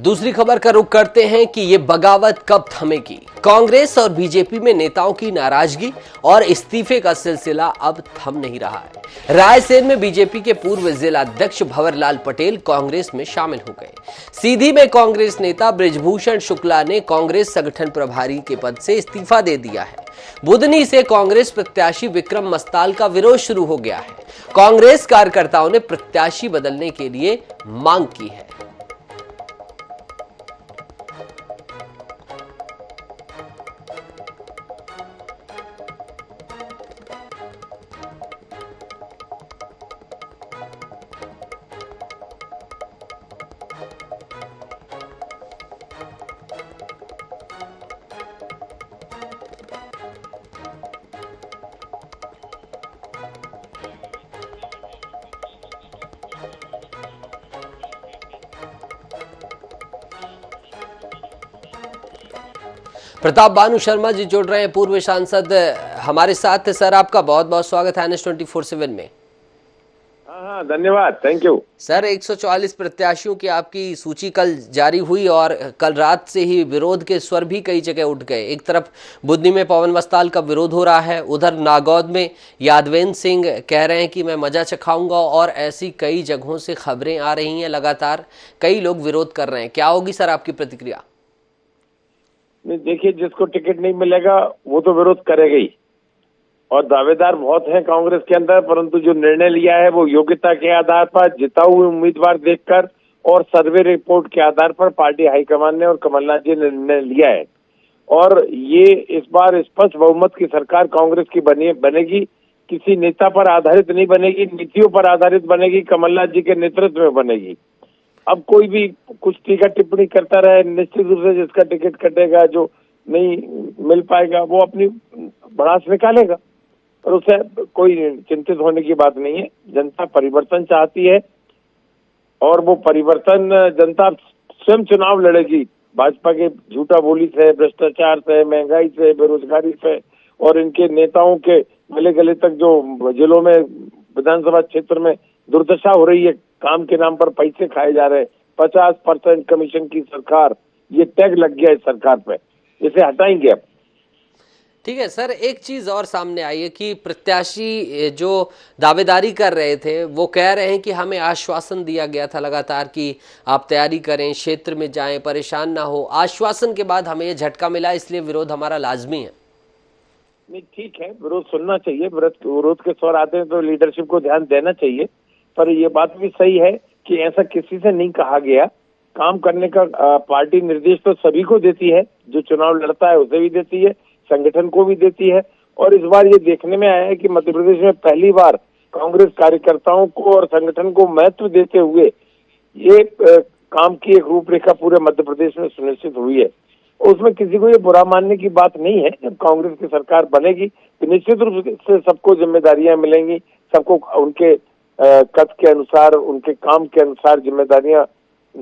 दूसरी खबर का रुख करते हैं कि ये बगावत कब थमेगी। कांग्रेस और बीजेपी में नेताओं की नाराजगी और इस्तीफे का सिलसिला अब थम नहीं रहा है। रायसेन में बीजेपी के पूर्व जिलाध्यक्ष भंवरलाल पटेल कांग्रेस में शामिल हो गए। सीधी में कांग्रेस नेता बृजभूषण शुक्ला ने कांग्रेस संगठन प्रभारी के पद से इस्तीफा दे दिया है। बुधनी से कांग्रेस प्रत्याशी विक्रम मस्ताल का विरोध शुरू हो गया है। कांग्रेस कार्यकर्ताओं ने प्रत्याशी बदलने के लिए मांग की है। प्रताप भानु शर्मा जी जुड़ रहे हैं, पूर्व सांसद हमारे साथ। सर आपका बहुत बहुत स्वागत है NS24/7 में। हाँ, धन्यवाद, थैंक यू सर। 144 प्रत्याशियों की आपकी सूची कल जारी हुई और कल रात से ही विरोध के स्वर भी कई जगह उठ गए। एक तरफ बुधनी में पवन मस्ताल का विरोध हो रहा है, उधर नागौद में यादवेंद्र सिंह कह रहे हैं कि मैं मजा चखाऊंगा, और ऐसी कई जगहों से खबरें आ रही हैं। लगातार कई लोग विरोध कर रहे हैं। क्या होगी सर आपकी प्रतिक्रिया? नहीं, देखिए, जिसको टिकट नहीं मिलेगा वो तो विरोध करेगा ही, और दावेदार बहुत हैं कांग्रेस के अंदर, परंतु जो निर्णय लिया है वो योग्यता के आधार पर, जिता हुए उम्मीदवार देखकर और सर्वे रिपोर्ट के आधार पर पार्टी हाईकमान ने और कमलनाथ जी ने निर्णय लिया है। और ये इस बार स्पष्ट बहुमत की सरकार कांग्रेस की बनेगी। किसी नेता पर आधारित नहीं बनेगी, नीतियों पर आधारित बनेगी, कमलनाथ जी के नेतृत्व में बनेगी। अब कोई भी कुछ टीका टिप्पणी करता रहे, निश्चित रूप से जिसका टिकट कटेगा, जो नहीं मिल पाएगा, वो अपनी भड़ास निकालेगा, और उससे कोई चिंतित होने की बात नहीं है। जनता परिवर्तन चाहती है, और वो परिवर्तन जनता स्वयं चुनाव लड़ेगी। भाजपा के झूठा बोली से, भ्रष्टाचार से, महंगाई से, बेरोजगारी से, और इनके नेताओं के गले गले तक जो जिलों में विधानसभा क्षेत्र में दुर्दशा हो रही है, काम के नाम पर पैसे खाए जा रहे, 50% कमीशन की सरकार, ये टैग लग गया है सरकार पे, इसे हटाएंगे अब। ठीक है सर, एक चीज और सामने आई है कि प्रत्याशी जो दावेदारी कर रहे थे वो कह रहे हैं कि हमें आश्वासन दिया गया था लगातार कि आप तैयारी करें, क्षेत्र में जाएं, परेशान ना हो। आश्वासन के बाद हमें ये झटका मिला, इसलिए विरोध हमारा लाजमी है। नहीं, ठीक है, विरोध सुनना चाहिए, विरोध के स्वर आते हैं तो लीडरशिप को ध्यान देना चाहिए, पर ये बात भी सही है कि ऐसा किसी से नहीं कहा गया। काम करने का पार्टी निर्देश तो सभी को देती है, जो चुनाव लड़ता है उसे भी देती है, संगठन को भी देती है। और इस बार ये देखने में आया है कि मध्य प्रदेश में पहली बार कांग्रेस कार्यकर्ताओं को और संगठन को महत्व देते हुए ये काम की एक रूपरेखा पूरे मध्य प्रदेश में सुनिश्चित हुई है। उसमें किसी को ये बुरा मानने की बात नहीं है। जब कांग्रेस की सरकार बनेगी तो निश्चित रूप से सबको जिम्मेदारियां मिलेंगी, सबको उनके कद के अनुसार, उनके काम के अनुसार जिम्मेदारियां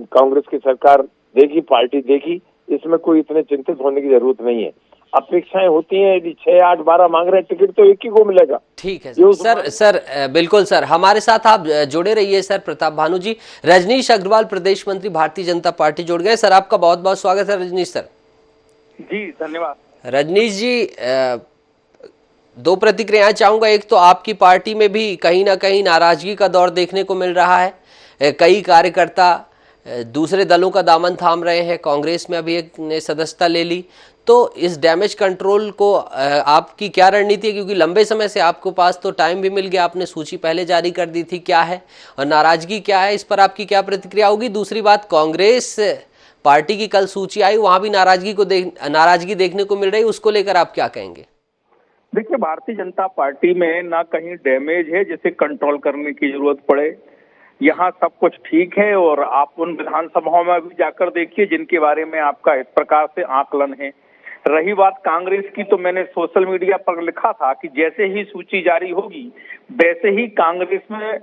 कांग्रेस की सरकार देगी, पार्टी देगी। इसमें कोई इतने चिंतित होने की जरूरत नहीं है। अपेक्षाएं होती हैं, यदि 6, 8, 12 मांग रहे टिकट तो एक ही को मिलेगा। ठीक है सर, बिल्कुल सर, हमारे साथ आप जुड़े रहिए सर। प्रताप भानु जी, रजनीश अग्रवाल प्रदेश मंत्री भारतीय जनता पार्टी जुड़ गए। सर आपका बहुत बहुत स्वागत है रजनीश सर। जी धन्यवाद। रजनीश जी, दो प्रतिक्रियाएं चाहूंगा। एक तो आपकी पार्टी में भी कहीं ना कहीं नाराजगी का दौर देखने को मिल रहा है। कई कार्यकर्ता दूसरे दलों का दामन थाम रहे हैं। कांग्रेस में अभी एक ने सदस्यता ले ली। तो इस डैमेज कंट्रोल को आपकी क्या रणनीति है? क्योंकि लंबे समय से आपके पास तो टाइम भी मिल गया, आपने सूची पहले जारी कर दी थी। क्या है और नाराजगी क्या है, इस पर आपकी क्या प्रतिक्रिया होगी? दूसरी बात, कांग्रेस पार्टी की कल सूची आई, वहां भी नाराजगी देखने को मिल रही, उसको लेकर आप क्या कहेंगे? देखिए, भारतीय जनता पार्टी में ना कहीं डैमेज है जिसे कंट्रोल करने की जरूरत पड़े। यहाँ सब कुछ ठीक है, और आप उन विधानसभाओं में भी जाकर देखिए जिनके बारे में आपका इस प्रकार से आकलन है। रही बात कांग्रेस की, तो मैंने सोशल मीडिया पर लिखा था कि जैसे ही सूची जारी होगी वैसे ही कांग्रेस में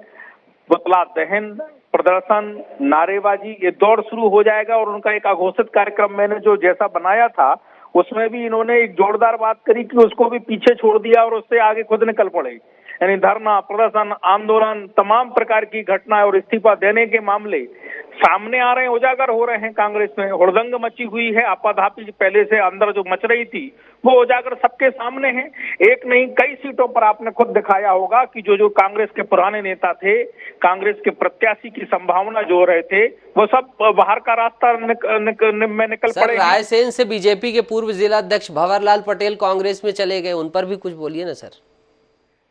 पुतला दहन, प्रदर्शन, नारेबाजी, ये दौर शुरू हो जाएगा। और उनका एक अघोषित कार्यक्रम मैंने जो जैसा बनाया था उसमें भी इन्होंने एक जोरदार बात करी कि उसको भी पीछे छोड़ दिया और उससे आगे खुद निकल पड़े। यानी धरना, प्रदर्शन, आंदोलन, तमाम प्रकार की घटनाएं और इस्तीफा देने के मामले सामने आ रहे हैं, उजागर हो रहे हैं। कांग्रेस में हुड़दंग मची हुई है, आपाधापी पहले से अंदर जो मच रही थी वो उजागर सबके सामने है। एक नहीं कई सीटों पर आपने खुद दिखाया होगा कि जो कांग्रेस के पुराने नेता थे, कांग्रेस के प्रत्याशी की संभावना जो रहे थे, वो सब बाहर का रास्ता में निकल सर, पड़े। रायसेन से बीजेपी के पूर्व जिलाध्यक्ष भंवरलाल पटेल कांग्रेस में चले गए, उन पर भी कुछ बोलिए ना सर।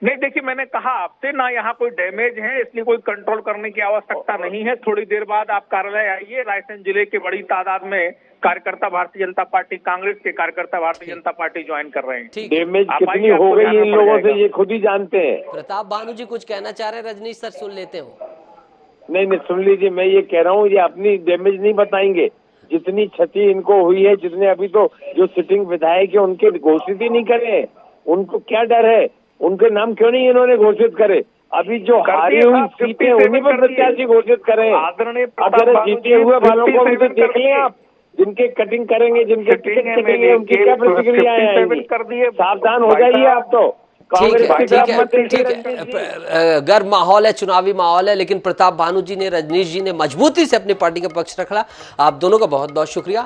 नहीं, देखिए मैंने कहा आपसे ना यहाँ कोई डैमेज है, इसलिए कोई कंट्रोल करने की आवश्यकता नहीं है। थोड़ी देर बाद आप कार्यालय आइए, रायसेन जिले के बड़ी तादाद में कार्यकर्ता भारतीय जनता पार्टी, कांग्रेस के कार्यकर्ता भारतीय जनता पार्टी ज्वाइन कर रहे हैं। डैमेज कितनी हो गई इन लोगों से ये खुद ही जानते हैं। प्रताप भानु जी कुछ कहना चाह रहे हैं, रजनीश सर सुन लेते हो। नहीं सुन लीजिए, मैं ये कह रहा हूँ ये अपनी डैमेज नहीं बताएंगे। जितनी क्षति इनको हुई है, जितने अभी तो जो सिटिंग विधायक है उनके घोषित ही नहीं करे, उनको क्या डर है? उनके नाम क्यों नहीं इन्होंने घोषित करे? अभी जो हारी हुई सीटें उन्हीं पर प्रत्याशी घोषित करें। अगर जीते हुए वालों को भी तो देख लें आप, जिनके कटिंग करेंगे, जिनके टिकट कटेंगे, उनकी क्या प्रतिक्रिया आएंगी? सावधान हो जाइए आप तो। ठीक है, गर्म माहौल है, चुनावी माहौल है, लेकिन प्रताप भानु जी ने, रजनीश जी ने मजबूती से अपनी पार्टी का पक्ष रखा। आप दोनों का बहुत बहुत शुक्रिया।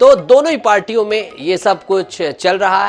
तो दोनों ही पार्टियों में ये सब कुछ चल रहा है।